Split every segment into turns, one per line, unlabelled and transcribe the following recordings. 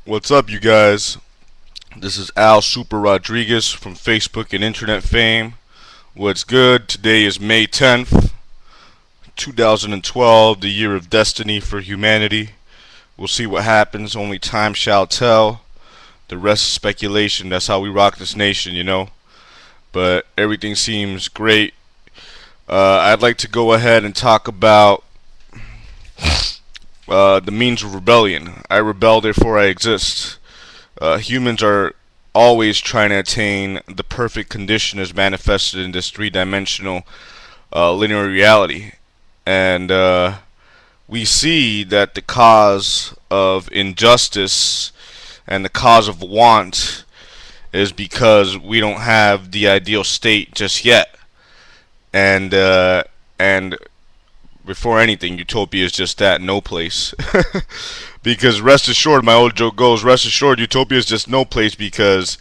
What's up, you guys? This is Al Super Rodriguez from Facebook and Internet fame. What's good? Today is May 10th, 2012, the year of destiny for humanity. We'll see what happens. Only time shall tell. The rest is speculation. That's how we rock this nation, you know. But everything seems great. I'd like to go ahead and talk about the means of rebellion. I rebel, therefore I exist. Humans are always trying to attain the perfect condition as manifested in this three-dimensional linear reality. And we see that the cause of injustice and the cause of want is because we don't have the ideal state just yet. And before anything, utopia is just that, no place. Because rest assured, my old joke goes, rest assured, utopia is just no place because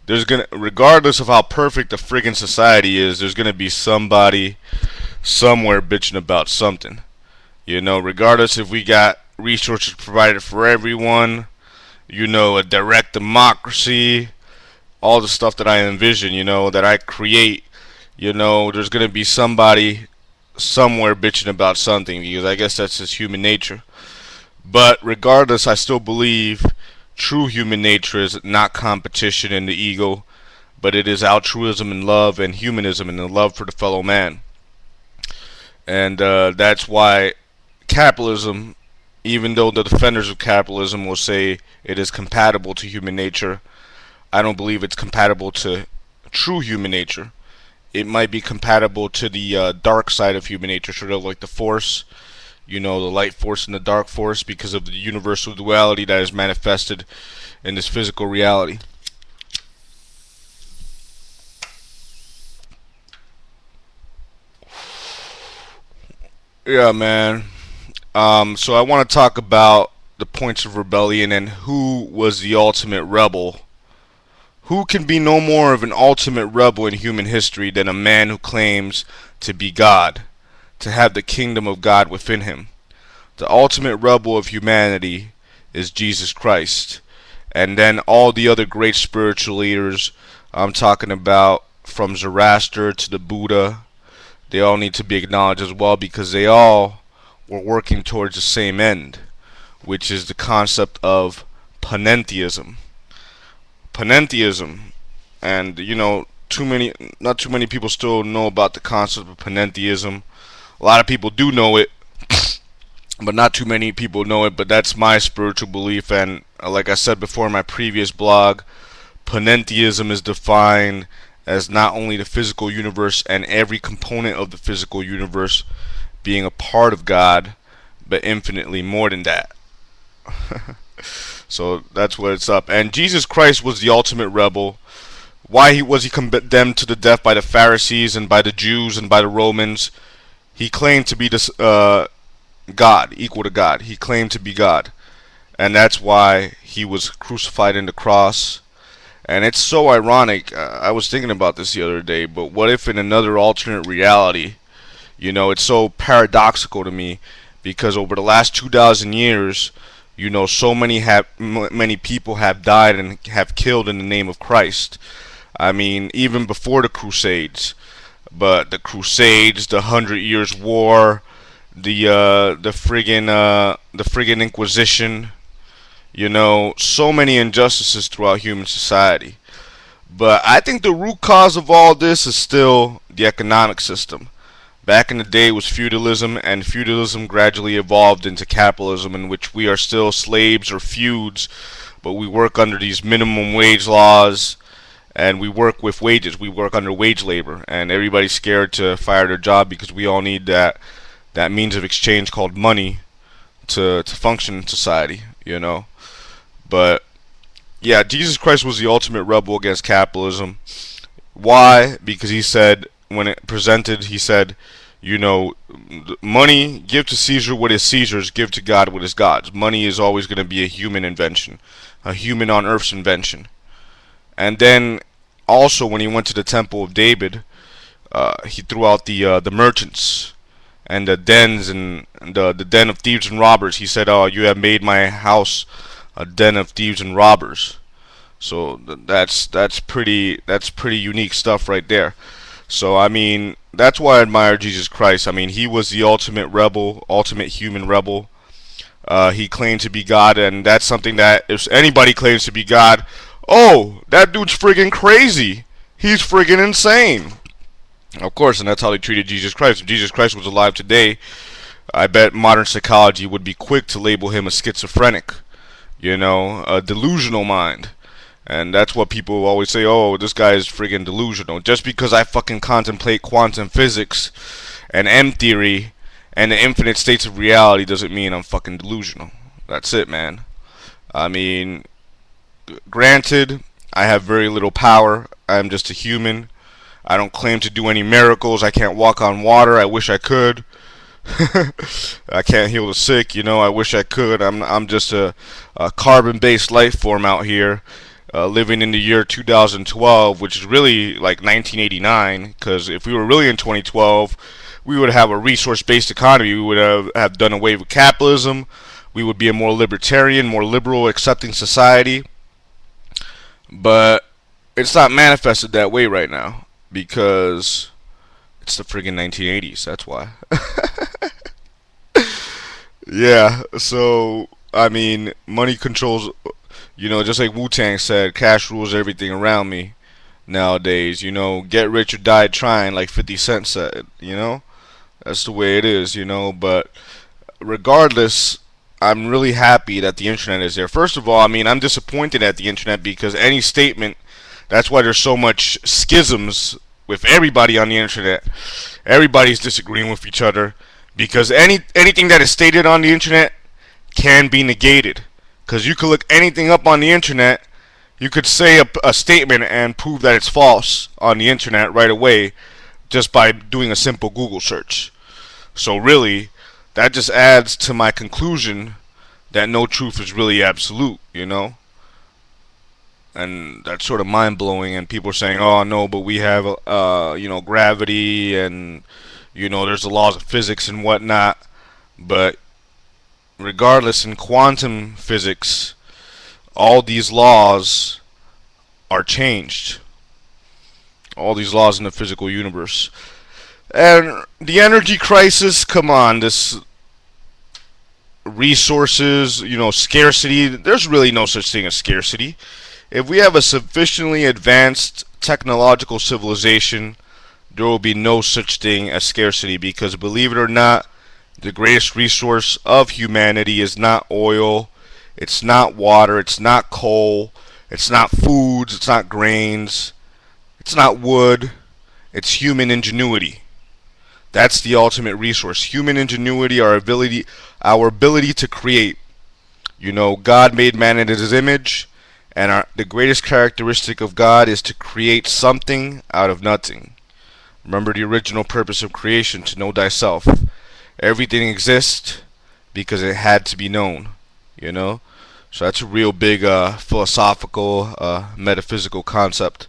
there's gonna, regardless of how perfect the friggin' society is, there's gonna be somebody somewhere bitching about something. You know, regardless if we got resources provided for everyone, you know, a direct democracy, all the stuff that I envision, you know, that I create, you know, there's gonna be somebody somewhere bitching about something because I guess that's just human nature. But regardless, I still believe true human nature is not competition and the ego, but it is altruism and love and humanism and the love for the fellow man. And that's why capitalism, even though the defenders of capitalism will say it is compatible to human nature, I don't believe it's compatible to true human nature. It might be compatible to the dark side of human nature, sort of like the Force, you know, the light force and the dark force, because of the universal duality that is manifested in this physical reality. Yeah, man. So I want to talk about the points of rebellion and who was the ultimate rebel. Who can be no more of an ultimate rebel in human history than a man who claims to be God, to have the kingdom of God within him? The ultimate rebel of humanity is Jesus Christ. And then all the other great spiritual leaders I'm talking about, from Zoroaster to the Buddha, they all need to be acknowledged as well because they all were working towards the same end, which is the concept of panentheism. Panentheism, and you know, not too many people still know about the concept of panentheism. A lot of people do know it, but not too many people know it. But that's my spiritual belief, and like I said before in my previous blog, panentheism is defined as not only the physical universe and every component of the physical universe being a part of God, but infinitely more than that. So that's what it's up. And Jesus Christ was the ultimate rebel. Why was he condemned to the death by the Pharisees and by the Jews and by the Romans? He claimed to be this God, equal to God. He claimed to be God, and that's why he was crucified in the cross. And it's so ironic. I was thinking about this the other day. But what if in another alternate reality? You know, it's so paradoxical to me because over the last 2,000 years, you know, so many people have died and have killed in the name of Christ. I mean, even before the Crusades, but the Crusades, the 100 Years' War, the friggin' Inquisition. You know, so many injustices throughout human society. But I think the root cause of all this is still the economic system. Back in the day it was feudalism, and feudalism gradually evolved into capitalism, in which we are still slaves or feuds, but we work under these minimum wage laws, and we work with wages. We work under wage labor, and everybody's scared to fire their job because we all need that means of exchange called money to function in society, you know. But yeah, Jesus Christ was the ultimate rebel against capitalism. Why? Because he said, when it presented, he said, you know, money, give to Caesar what is Caesar's, give to God what is God's. Money is always going to be a human invention, a human on earth's invention. And then also when he went to the Temple of David, he threw out the merchants and the dens and the den of thieves and robbers. He said, "Oh, you have made my house a den of thieves and robbers. So that's pretty unique stuff right there. So I mean, that's why I admire Jesus Christ. I mean, he was the ultimate rebel, ultimate human rebel. He claimed to be God, and that's something that if anybody claims to be God, oh, that dude's friggin' crazy. He's friggin' insane. Of course, and that's how they treated Jesus Christ. If Jesus Christ was alive today, I bet modern psychology would be quick to label him a schizophrenic, a delusional mind. And that's what people always say, oh, this guy is friggin' delusional. Just because I fucking contemplate quantum physics and M theory and the infinite states of reality doesn't mean I'm fucking delusional. That's it, man. I mean, granted, I have very little power. I'm just a human. I don't claim to do any miracles. I can't walk on water. I wish I could. I can't heal the sick. I wish I could. I'm just a carbon-based life form out here, living in the year 2012, which is really like 1989. Because if we were really in 2012, we would have a resource-based economy. We would have done away with capitalism. We would be a more libertarian, more liberal, accepting society. But it's not manifested that way right now because it's the friggin' 1980s. That's why. Yeah, so I mean, money controls. Just like Wu-Tang said, cash rules everything around me nowadays. Get rich or die trying, like 50 Cent said. That's the way it is. But regardless, I'm really happy that the internet is there. First of all, I mean, I'm disappointed at the internet because any statement. That's why there's so much schisms with everybody on the internet. Everybody's disagreeing with each other because anything that is stated on the internet can be negated. Because you could look anything up on the internet, you could say a statement and prove that it's false on the internet right away just by doing a simple Google search. So really, that just adds to my conclusion that no truth is really absolute, And that's sort of mind-blowing, and people are saying, oh no, but we have gravity, and there's the laws of physics and whatnot. But regardless, in quantum physics, all these laws are changed. All these laws in the physical universe. And the energy crisis, come on, this resources, scarcity, there's really no such thing as scarcity. If we have a sufficiently advanced technological civilization, there will be no such thing as scarcity because, believe it or not, the greatest resource of humanity is not oil, it's not water, it's not coal, it's not foods, it's not grains, it's not wood, it's human ingenuity. That's the ultimate resource. Human ingenuity, our ability to create. God made man in his image. And the greatest characteristic of God is to create something out of nothing. Remember the original purpose of creation, to know thyself. Everything exists because it had to be known, So that's a real big philosophical, metaphysical concept.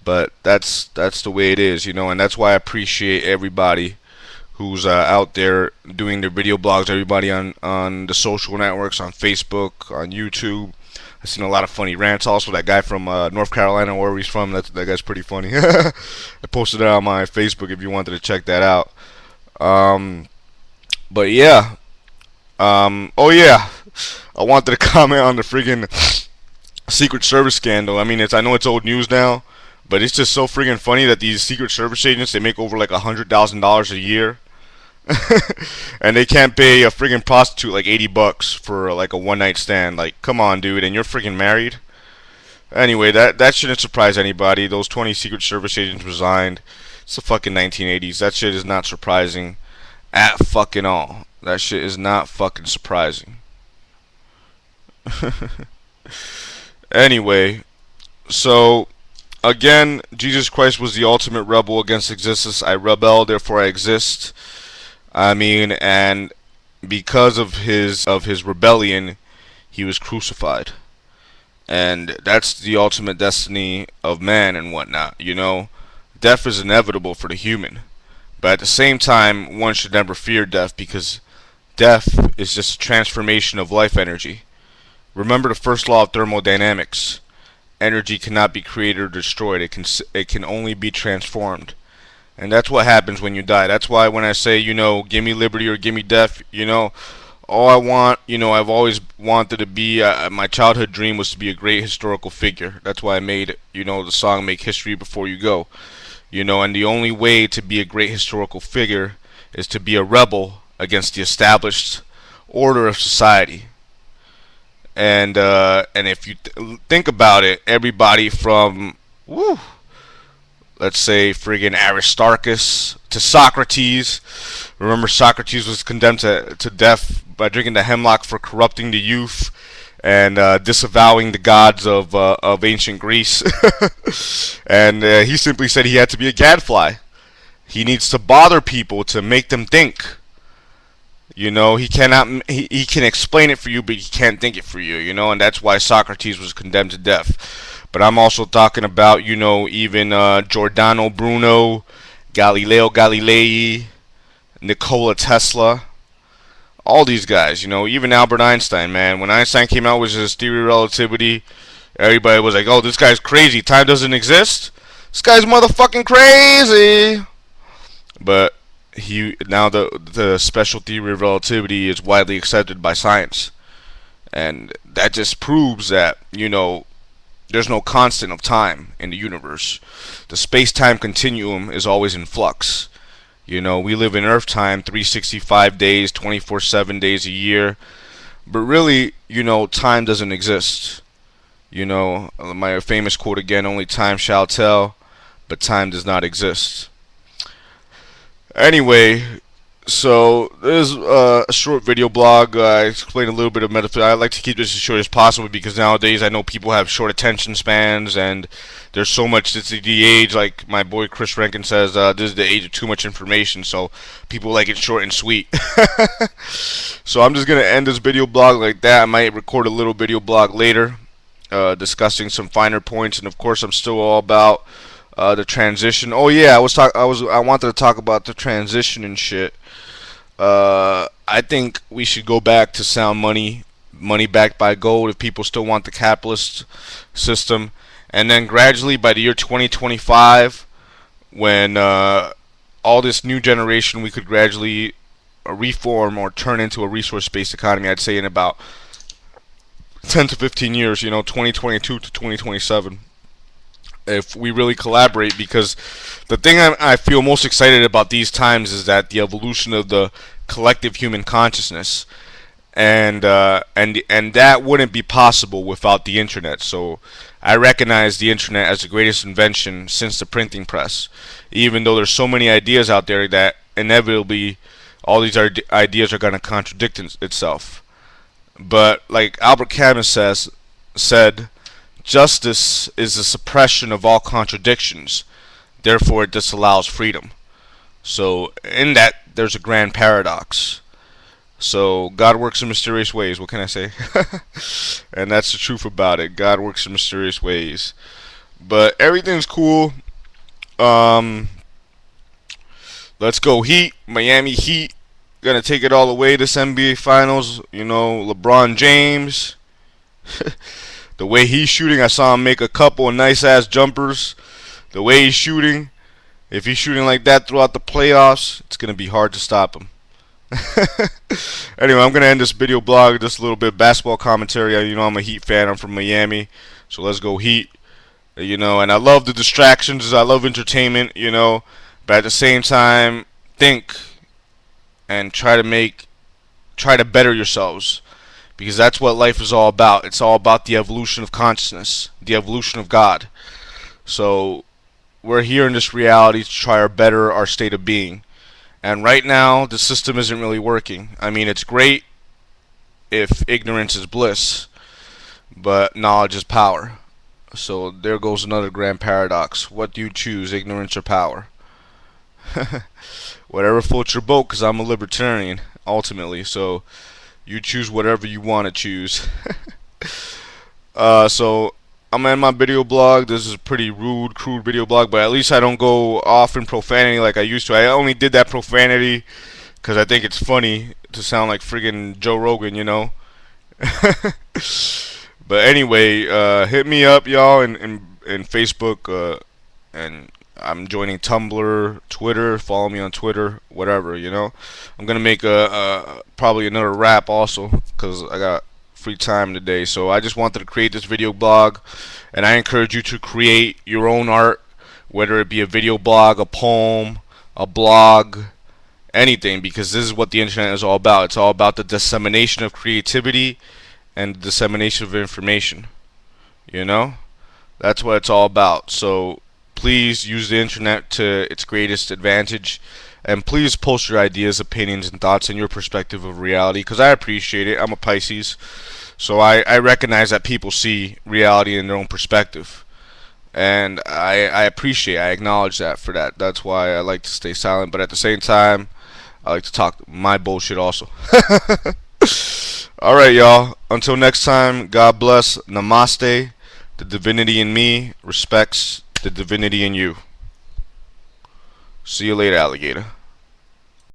But that's the way it is, And that's why I appreciate everybody who's out there doing their video blogs, everybody on the social networks, on Facebook, on YouTube. I've seen a lot of funny rants. Also, that guy from North Carolina, wherever he's from, that guy's pretty funny. I posted it on my Facebook if you wanted to check that out. But yeah. Oh yeah. I wanted to comment on the friggin' Secret Service scandal. I mean, I know it's old news now, but it's just so friggin' funny that these Secret Service agents, they make over like $100,000 a year. And they can't pay a friggin' prostitute like $80 for like a one-night stand. Like, come on, dude, and you're friggin' married. Anyway, that shouldn't surprise anybody. Those 20 Secret Service agents resigned. It's the fucking 1980s. That shit is not surprising at fucking all. That shit is not fucking surprising. Anyway, so again, Jesus Christ was the ultimate rebel against existence. I rebel, therefore I exist. I mean, and because of his rebellion, he was crucified. And that's the ultimate destiny of man and whatnot, Death is inevitable for the human. But at the same time, one should never fear death because death is just a transformation of life energy. Remember the first law of thermodynamics. Energy cannot be created or destroyed. It can only be transformed. And that's what happens when you die. That's why when I say, give me liberty or give me death, all I want, I've always wanted to be, my childhood dream was to be a great historical figure. That's why I made, the song Make History Before You Go. And the only way to be a great historical figure is to be a rebel against the established order of society. And if you think about it, everybody from, let's say friggin' Aristarchus to Socrates. Remember, Socrates was condemned to death by drinking the hemlock for corrupting the youth and disavowing the gods of ancient Greece. And he simply said he had to be a gadfly. He needs to bother people to make them think. He cannot. He can explain it for you, but he can't think it for you. And that's why Socrates was condemned to death. But I'm also talking about, even Giordano Bruno, Galileo Galilei, Nikola Tesla, all these guys. Even Albert Einstein, man. When Einstein came out with his theory of relativity, everybody was like, "Oh, this guy's crazy. Time doesn't exist. This guy's motherfucking crazy." But now the special theory of relativity is widely accepted by science, and that just proves that there's no constant of time in the universe. The space-time continuum is always in flux. We live in Earth time, 365 days, 24/7 days a year, but really, time doesn't exist. My famous quote again: "Only time shall tell, but time does not exist." Anyway, so this is a short video blog. I explain a little bit of metaphysics. I like to keep this as short as possible because nowadays I know people have short attention spans and there's so much. It's the age, like my boy Chris Rankin says, this is the age of too much information, so people like it short and sweet. So I'm just going to end this video blog like that. I might record a little video blog later discussing some finer points, and of course I'm still all about the transition. Oh yeah, I wanted to talk about the transition and shit. I think we should go back to sound money backed by gold if people still want the capitalist system, and then gradually by the year 2025, when all this new generation, we could gradually reform or turn into a resource-based economy. I'd say in about 10 to 15 years, 2022 to 2027. If we really collaborate, because the thing I feel most excited about these times is that the evolution of the collective human consciousness, and that wouldn't be possible without the internet. So I recognize the internet as the greatest invention since the printing press, even though there's so many ideas out there that inevitably all these ideas are going to contradict itself. But like Albert Camus said, justice is the suppression of all contradictions, therefore it disallows freedom. So in that, there's a grand paradox. So God works in mysterious ways, what can I say? And that's the truth about it. God works in mysterious ways. But everything's cool. Let's go Heat. Miami Heat gonna take it all away this NBA Finals. LeBron James. The way he's shooting, I saw him make a couple of nice-ass jumpers. The way he's shooting, if he's shooting like that throughout the playoffs, it's going to be hard to stop him. Anyway, I'm going to end this video blog, just a little bit of basketball commentary. I'm a Heat fan. I'm from Miami, so let's go Heat. And I love the distractions. I love entertainment, but at the same time, think and try to better yourselves. Because that's what life is all about. It's all about the evolution of consciousness, the evolution of God. So we're here in this reality to try to better our state of being. And right now, the system isn't really working. I mean, it's great if ignorance is bliss, but knowledge is power. So there goes another grand paradox. What do you choose, ignorance or power? Whatever floats your boat, because I'm a libertarian, ultimately. So you choose whatever you want to choose. So I'm in my video blog. This is a pretty rude, crude video blog, but at least I don't go off in profanity like I used to. I only did that profanity because I think it's funny to sound like friggin' Joe Rogan, But anyway, hit me up, y'all, in Facebook, and I'm joining Tumblr, Twitter. Follow me on Twitter, whatever, you know. I'm gonna make a probably another rap also, because I got free time today. So I just wanted to create this video blog, and I encourage you to create your own art, whether it be a video blog, a poem, a blog, anything, because this is what the internet is all about. It's all about the dissemination of creativity and the dissemination of information. You know? That's what it's all about. So please use the internet to its greatest advantage. And please post your ideas, opinions, and thoughts and your perspective of reality, because I appreciate it. I'm a Pisces. So I recognize that people see reality in their own perspective. And I appreciate, I acknowledge that for that. That's why I like to stay silent. But at the same time, I like to talk my bullshit also. Alright, y'all. Until next time, God bless. Namaste. The divinity in me respects the divinity in you. See you later, alligator.